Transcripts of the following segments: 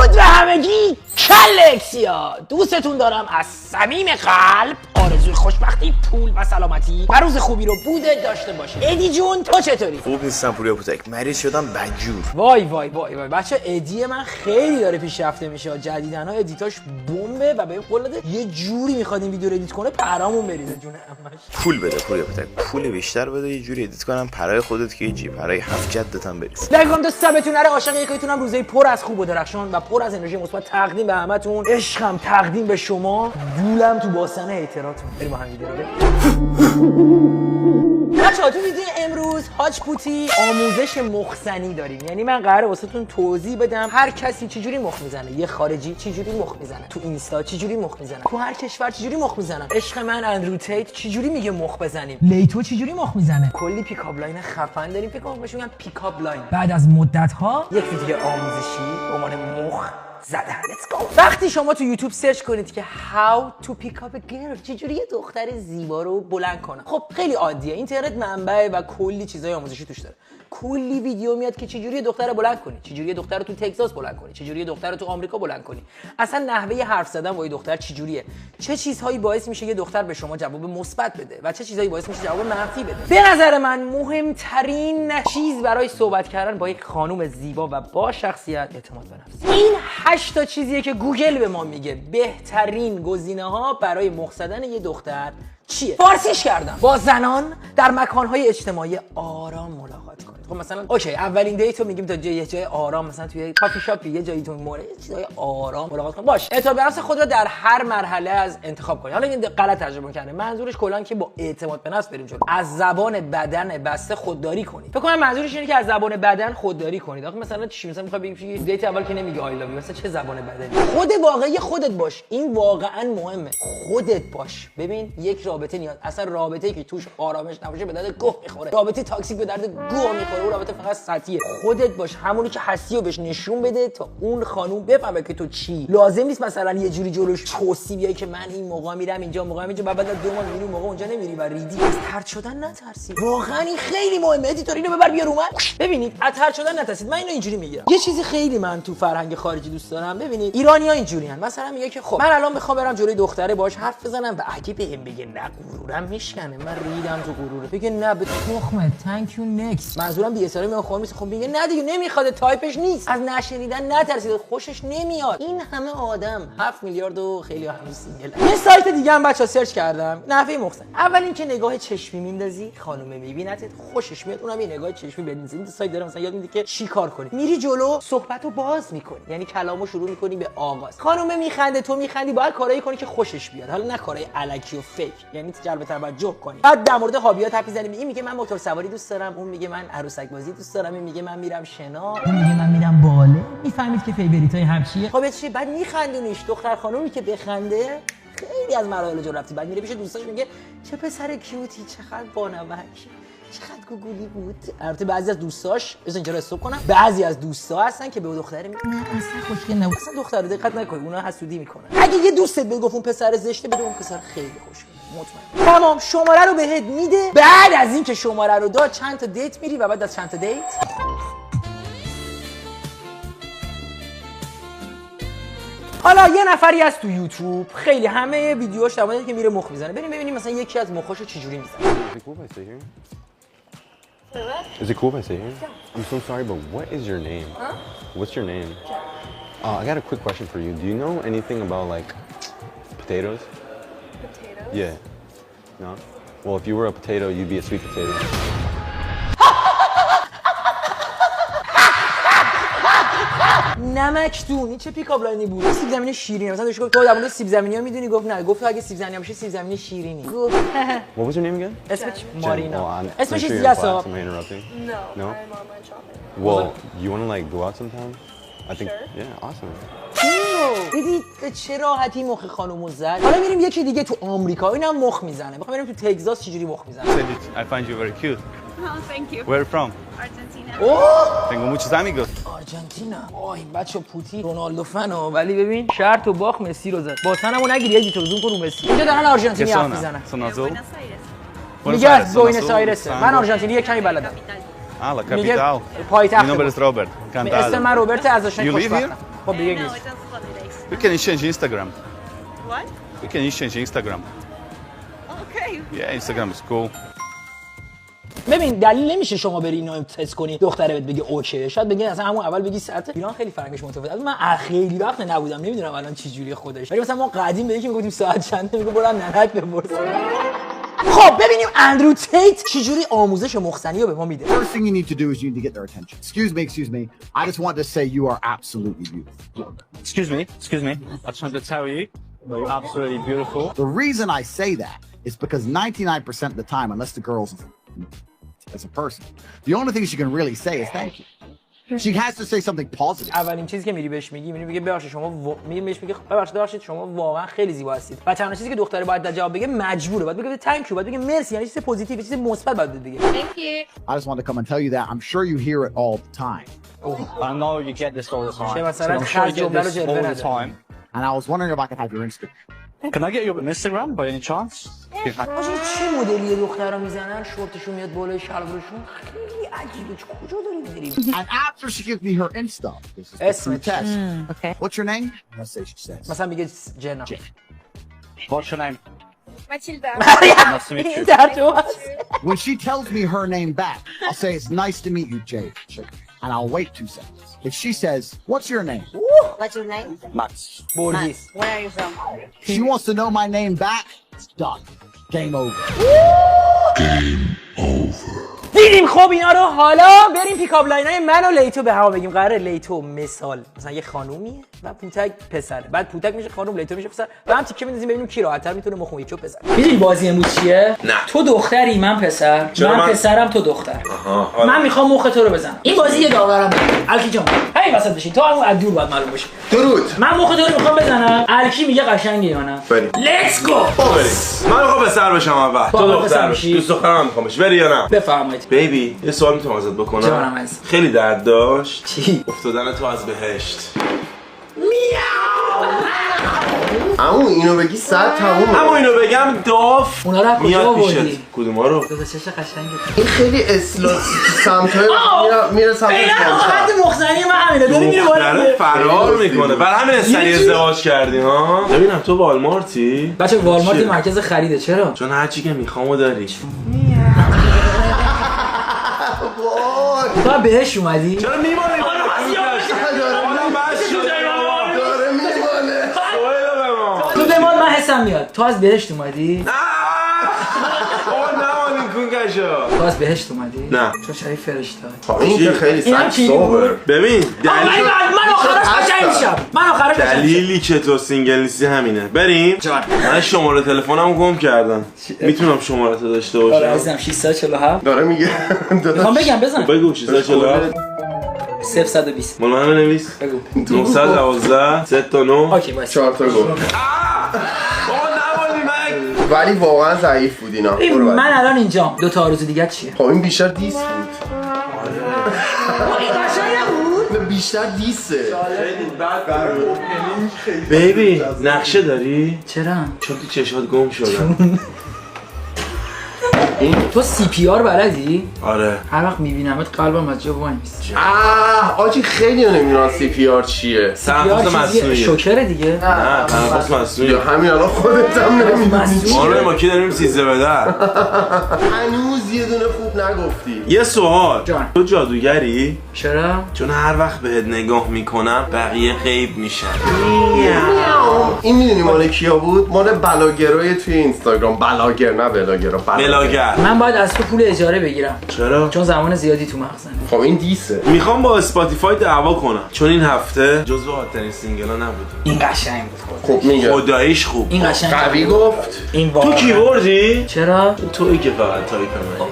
درود و همگی کلکسیا، دوستتون دارم از صمیم قلب. آرزوی خوشبختی، پول و سلامتی و روز خوبی رو بوده داشته باشه. ادی جون تو چطوری؟ خوب نیستم پوریا پوتک، مریض شدم بدجور. وای وای وای وای بچه، ادی من خیلی داره پیشرفته میشه. جدیدن ها ادیتاش بمبه و بهم قول داده یه جوری میخواد این ویدیو رو ادیت کنه پرامون بریزه. جون امش پول بده پوریا پوتک، پول بیشتر بده یه جوری ادیت کنم پرای خودت که جی پرای هفت جدتم بریز. دقیقاً تو سبتون نره. عاشق یکیتونم روزای پر از خوب و درخشان و پر از انرژی مثبت تقدیم به همتون. عشقم تقدیم به شما. دولم تو باسن اعتراضتون. بریم با هم ویدیو رو بچه‌ها. تو ویدیو امروز حاج پوتی آموزش مخزنی داریم. یعنی من قراره واسهتون توضیح بدم هر کسی چجوری مخ میزنه، یه خارجی چجوری مخ میزنه، تو اینستا چجوری مخ میزنه، تو هر کشور چجوری مخ میزنن. عشق من اندرو تیت چجوری میگه مخ بزنیم، لیتو چجوری مخ میزنه. کلی پیکاپ لاین خفن داریم. فکر کنم بهش میگن پیکاپ لاین. بعد از مدت ها یک ویدیو آموزشی به عنوان مخ زدن. Let's go. وقتی شما تو یوتیوب سرچ کنید که how to pick up a girl، چجوری یه دختر زیبا رو بلند کنم، خب خیلی عادیه. اینترنت منبع و کلی چیزای آموزشی توش داره. کلی ویدیو میاد که چجوری یه دختر رو بلند کنی، چجوری یه دختر رو تو تگزاس بلند کنی، چجوری یه دختر رو تو آمریکا بلند کنی، اصلا نحوه حرف زدن با یه دختر چجوریه، چه چیزهایی باعث میشه یه دختر به شما جواب مثبت بده و چه چیزهایی باعث میشه جواب منفی بده. به نظر من مهمترین چیز برای صحبت کردن با یک خانم زیبا و با شخصیت اعتماد به نفس. این 8 تا چیزیه که گوگل به ما میگه بهترین گزینه‌ها برای مخ زدن یه دختر چیه. فارسیش کردم. با زنان در مکان‌های اجتماعی آرام ملاقات کنید. خب مثلا اوکی اولین دیتو میگیم تا یه جای آرام، مثلا توی کافی شاپی، یه جایی تو مورد چیزای آرام ملاقات کن. باش اعتماد به نفس خود رو در هر مرحله از انتخاب کنید. حالا این غلط ترجمه کرده. منظورش کلا که با اعتماد به نفس بریم جلو. از زبان بدن بسته خودداری کنید. فکر کنم منظورش اینه که از زبان بدن خودداری کنید. آخه مثلا چی، مثلا میخوای بگی دیت اول که نمیگی آی لوف یو، مثلا چه زبان بدنی؟ خود واقعی خودت باش. این واقعا مهمه. خودت باش. ببین یک رابطه نیاز، اصلا رابطه‌ای که توش آرامش نباشه به درد گوه میخوره. رابطه تاکسیک به درد گوه میخوره. اون رابطه فقط سطحیه. خودت باش، همونی که هستی رو بهش نشون بده تا اون خانوم بفهمه که تو چی. لازم نیست مثلا یه جوری جلوش توصی بیای که من این موقع میرم اینجا، موقع اینجا، بعد از 2 ماه میری موقع اونجا نمیری و ریدی. از طرد شدن نترسی. واقعا این خیلی مهمه. ادیتور اینو ببر بیا رو من. ببینید از طرد شدن نترسید. من اینو اینجوری میگیرم. یه چیزی خیلی من تو فرهنگ خارجی دوست دارم. ببینید ایرانی‌ها اینجوریان. مثلا میگه که خب من الان میخوام برم جلوی دختره باهاش حرف بزنم و اگه بهم بگه نه غرورم میشکنه، من ریدم تو غروره، بگه نه به تخمه تانک یو نکست، منظورم بی اصراری میگم خب خب میگه نه دیگه نمیخواد، تایپش نیست. از نشنیدن نترسید، خوشش نمیاد. این همه آدم 7 میلیارد و خیلی همین سینگل. یه سایت دیگه هم بچا سرچ کردم نحوه مخزن. اول اینکه نگاه چشمی میندازی، خانومه میبینت خوشش میاد، اونم یه نگاه چشمی بندازی. این سایت داره مثلا یاد میده که چیکار کنی. میری جلو صحبتو باز میکنی، یعنی کلامو شروع میکنی به آغاز. خانومه میخنده، تو میخندی، باید کارایی کنی که خوشش بیاد. حالا نه کارای الکی و فیک، یعنی جلب توجه کنی. بعد در مورد هابیات حرف میزنی. این میگه من موتور سواری دوست دارم، اون میگه من عروسک بازی دوست دارم، این میگه من میرم شنا، اون میگه من میرم باله. میفهمید که فیوریتای هم چیه. خب چی؟ بعد میخندونیش. دختر خانومی که بخنده خیلی از مراحل جو رفتی. بعد میره پیش دوستاش میگه چه پسر کیوتی، چقدر بانمک، چقدر گوگولی بود. البته بعضی از دوستاش اینجا رو استوب کنم، بعضی از دوستا هستن که به دختر میگن نه اصلا خوشگل نبود، اصلا دختر رو دقت نکن، اونا حسودی میکنن. اگه یه دوستت بگفت اون پسر زشته، بده اون پسر خیلی خوشگله. مطمئن. تمام، شماره رو بهت میده. بعد از اینکه شماره رو داد چند تا دیت میری و بعد از چند تا دیت حالا یه نفری از تو یوتیوب خیلی همه ویدیوهاش در مورد که میره مخ میزنه. بریم ببینیم مثلا یکی از مخاشو چجوری میزنه. Is it cool if I stay here? I'm so sorry, but what is your name? Huh? What's your name? I got a quick question for you. Do you know anything about like potatoes? Potatoes? Yeah. No? Well, if you were a potato, you'd be a sweet potato. نمکدون. این چه پیکاپ لاینی بود؟ سیب زمینی شیرینی. مثلا داشت گفت تو در مورد سیب زمینی‌ها میدونی؟ گفت نه. گفت اگه سیب زمینی باشه سیب زمینی شیرینی. گفت What was your name again? اسمش مارینا. I'm اسمش sure you're in دیگه است. class. Am I interrupting? No, No? I'm online shopping. Well, you want to like go out sometime? I think. Sure. Yeah, awesome. دیدید به چه راحتی مخ خانومو زد. حالا میریم یکی دیگه تو آمریکا، اینم مخ میزنه. میخوام بریم تو تگزاس چجوری مخ میزنه. I find you very cute. Oh, thank you. Where from? Argentina. اوه Tengo muchos amigos. آرژانتینا. وای بچه پوتی رونالدو فنو، ولی ببین شرط و باخت مسی رو زد. باسنمو نگیری یه تو زوم کن رو مسی. اینجا دارن آرژانتینی حرف میزنن. Son azul. Buenos Aires. میگه از بوینس آیرسه. من آرژانتینی یک کمی بلدم. Ah, la میگه capital. پایتخت. Mi nombre es Robert. اسم من روبرت، از آشنایی You live خوشبختم. خب بگه No, انگلیسی. it does holidays. We can exchange Instagram. What? We can exchange Instagram. Okay. Yeah, Instagram is cool. ببین دلیل نمیشه شما بری اینو تست کنی دختره بهت بگه اوکی، شاید بگی اصلا همون اول بگی ساعت ایران خیلی فرقش متفاوته. من خیلی وقت نبودم نمیدونم الان چه جوری خودش، ولی مثلا ما قدیم به یکی میگفتیم ساعت چنده میگه برو ننک بپرس. خب ببینیم اندرو تیت چجوری آموزش مخزنی رو به ما میده. First thing you need to do is you need to get their attention. Excuse me. I just wanted to say you are absolutely beautiful. Excuse me. I just want to tell you, you're absolutely beautiful. The reason I say that is because 99% of the time, unless the girl's as a person, the only thing she can really say is thank you. She has to say something positive. اولین چیزی که میری بهش میگی میگه ببخشید شما میگی بهش میگه ببخشید شما واقعا خیلی زیبا هستید. و تنها چیزی که دختره باید جواب بگه مجبوره، باید بگه تانک یو، باید بگه مرسی، یعنی چیز پوزیتیو، چیز مثبت باید بگه. Thank you. I just wanted to come and tell you that. I'm sure you hear it all the time. I know you get this all the time. چه مثلا I'm sure you خرج get جمله رو this جلوه all the نداره. time. And I was wondering if I could have your Instagram. Can I get you on Instagram by any chance? آجی چه مدلی دخترا میزنن شورتشون میاد بالای شلوارشون خیلی عجیبه. کجا داریم میریم؟ And after she gives me her Insta, this is the Esme. true test. Okay. What's your name? Let's say she says. مثلا میگه جنا. What's your name? Matilda. Nice to meet you. در تو هست. When she tells me her name back, I'll say it's nice to meet you, Jay. And I'll wait 2 seconds. If she says, what's your name? What's your name? Max. بورگیس. Where are you from? She wants to know my name back. It's done. Game over. دیدیم خب اینا رو. حالا بریم پیکاپ لاینای من و لیتو به هم بگیم. قراره لیتو مثال مثلا یه خانومیه و پوتک پسره، بعد پوتک میشه خانوم، لیتو میشه پسر، و هم تیکه میندازیم ببینیم کی راحت‌تر میتونه مخمون یکیو پسر. میدونی بازی امروز چیه؟ نه. تو دختری من پسر، من پسرم تو دختر. من میخوام مخ تو رو بزنم. این بازی یه داورم داره. الکی جان همین وسط بشین، تو همون از دور باید معلوم بشه. درود. من مخ تو رو میخوام بزنم، الکی میگه قشنگه یا نه. بریم. لیتس گو. من میخوام پسر بشم اول. تو تو پسر دختر میشی؟ دوست دخترم میخوام بشه. بری یا نه؟ بفرمایید. بیبی یه سوال میتونم ازت بکنم؟ جانم عزیز. خیلی درد داشت. چی؟ افتادن تو از بهشت. عمو اینو بگی صد تمومه. اما اینو بگم داف اونا رو از کجا میاد آوردی؟ پیشت. کدوما رو؟ دو چش قشنگه. این خیلی اصلاح سمتای میره سمت اینا کامشن. حد مخزنی من همینه. داری میری دختره بالا. فرار میکنه. برای همین استنی ازدواج کردی ها؟ ببینم تو والمارتی؟ بچه والمارت چیه؟ مرکز خریده. چرا؟ چون هرچی که میخوامو داری. تو بهش اومدی؟ چرا میمانی؟ داره میمانه. تو بمان من حسم میاد. تو از بهشت اومدی؟ تو از بهشت اومدی؟ نه. چون شریف فرشته. این که خیلی اینم چی سخت صبر. ببین من آخرش قشنگ میشم. من آخرش قشنگ میشم. دلیلی که تو سینگل نیستی همینه. بریم. جان. من شماره تلفنمو گم کردم. میتونم شماره تو داشته آره باشم؟ عزیزم 647. داره میگه میخوام بگم بزن. بگو چیزا چلا 0120. مال من بنویس. بگو. 912 3 تا 9. اوکی باشه. 4 تا گفت. ولی واقعا ضعیف بود اینا. برو من بعد. الان اینجام. دو تا آرزو دیگه چیه؟ خب این بیشتر دیس بود. نه بیشتر دیسه. بیبی نقشه داری؟ چرا؟ چون تو چشات گم شدن. تو CPR بلدی؟ آره. هر وقت میبینمت قلبم از جا وای میست. آجی خیلی نمیدونم CPR چیه. تنفس مصنوعیه. شوکره دیگه. نه تنفس مصنوعی. یا همین الان خودت هم نمیدونی. ما رو ما کی داریم سیزده به در. هنوز یه دونه خوب نگفتی. یه سوال. جان. تو جادوگری؟ چرا؟ چون هر وقت بهت نگاه میکنم بقیه غیب میشن. این میدونی مال کیا بود؟ مال بلاگرای توی اینستاگرام. بلاگر نه بلاگرا. بلاگر. من باید از تو پول اجاره بگیرم چرا؟ چون زمان زیادی تو مخزنه. خب این دیسه. میخوام با اسپاتیفای دعوا کنم چون این هفته جزو هاترین سینگل ها نبود. این قشنگ بود. خب میگه خداییش خوب. این قشنگ قوی بود. گفت. این تو واقعا. کیبوردی؟ چرا؟ تویی که فقط تایپ منی.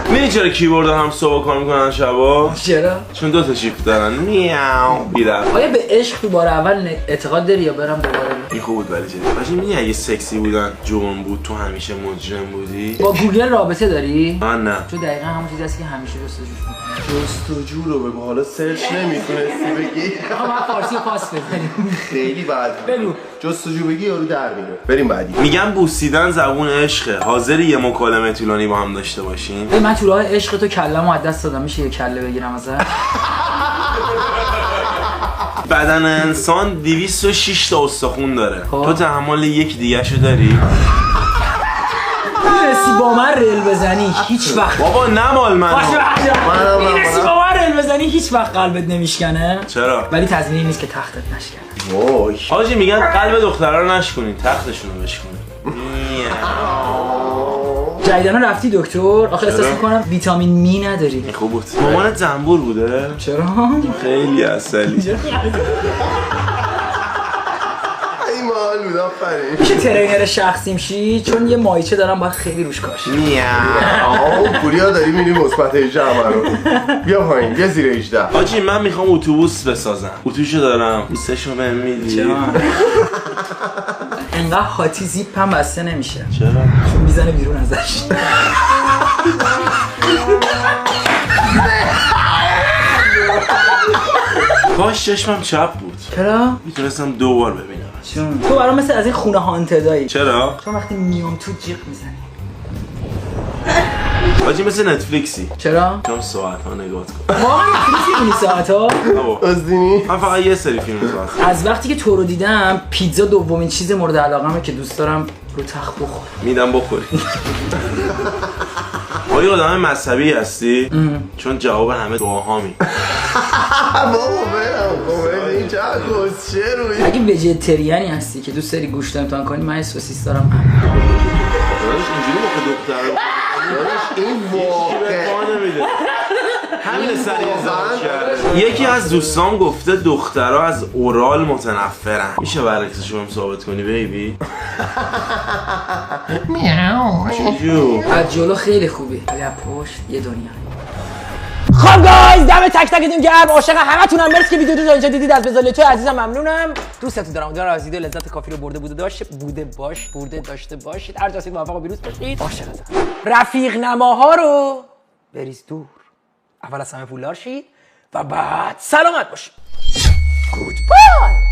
میدونی چرا کیبورد هم صبح کار میکنن شبا؟ چرا؟ چون دو تا چیپ دارن. میاو بیرم. آیا به عشق تو بار اول اعتقاد داری یا برم دوباره؟ این خوب بود ولی جدی. باشه میدونی اگه سکسی بودن جرم بود تو همیشه مجرم بودی؟ با گوگل رابطه داری؟ من نه. تو دقیقا همون چیزی هست که همیشه جستجوش میکنی. جستجو رو بگو حالا سرچ نمیتونستی بگی. آقا من فارسی پاس بزنیم. خیلی بد. بگو. جستجو بگی یارو در میره. بریم بعدی. میگم بوسیدن زبون عشقه. حاضری یه مکالمه طولانی با هم داشته باشیم؟ من تو راه عشق تو کلمو از دست دادم. میشه یه کله بگیرم ازت؟ بدن انسان 206 تا استخون داره. تو تحمل یک دیگه شو داری؟ میرسی با من ریل بزنی هیچ وقت بابا نمال من. میرسی با من ریل بزنی هیچ وقت قلبت نمیشکنه. چرا؟ ولی تضمینی نیست که تختت نشکنه. وای حاجی میگن قلب دخترا رو نشکنین، تختشون رو بشکنین. جدیداً رفتی دکتر؟ آخه احساس میکنم ویتامین می نداری. خوب بود. مامانت زنبور بوده؟ چرا؟ خیلی عسلی. این مال بود آفرین. میشه ترینر شخصیم شی؟ چون یه مایچه دارم باید خیلی روش کار شه. پوریا داری میری مثبت 18 رو. بیا پایین بیا زیر 18. حاجی من میخوام اتوبوس بسازم. اتوبوسو دارم. دوستشو بهم میدی؟ انقدر هاتی زیپ هم بسته نمیشه. چرا؟ چون میزنه بیرون ازش. کاش چشمم چپ بود. چرا؟ میتونستم 2 بار ببینم. چون تو برام مثل از این خونه هانتدایی. چرا؟ چون وقتی میام تو جیغ میزنی. حاجی مثل نتفلیکسی. چرا؟ چون ساعت ها نگاه کن. واقعا نتفلیکسی می‌بینی ساعتا؟ ازدینی من فقط یه سری فیلم تو از وقتی که تو رو دیدم پیتزا دومین چیز مورد علاقمه که دوست دارم رو تخت بخورم. میدم بخوری. آیا آدم مذهبی هستی؟ چون جواب همه دعاها می. بابا برم این چه گوشه روی. اگه ویژیتریانی هستی که دوست داری گوشت امتحان کنی من یه سوسیس دارم. داداش اینجوری موقع دختر این واقعا نمیده. همین سری ازدواج کرده. یکی از دوستام گفته دخترها از اورال متنفرن. میشه برعکسش رو ثابت کنی بیبی؟ میاو. از جلو خیلی خوبی ولی از پشت یه دنیا. خب گایز دم تک تکتون گرم، عاشق همتونم. مرسی که ویدیو رو تا اینجا دیدید. از بزرگترین عزیزم ممنونم. دوستتون دارم. امیدوارم از ویدیو لذت کافی رو برده داشته باشید. هر جا موفق و پیروز باشید. عاشقتم. رفیق نماها رو بریز دور. اول از همه پولدار شید و بعد سلامت باشید. گودبای.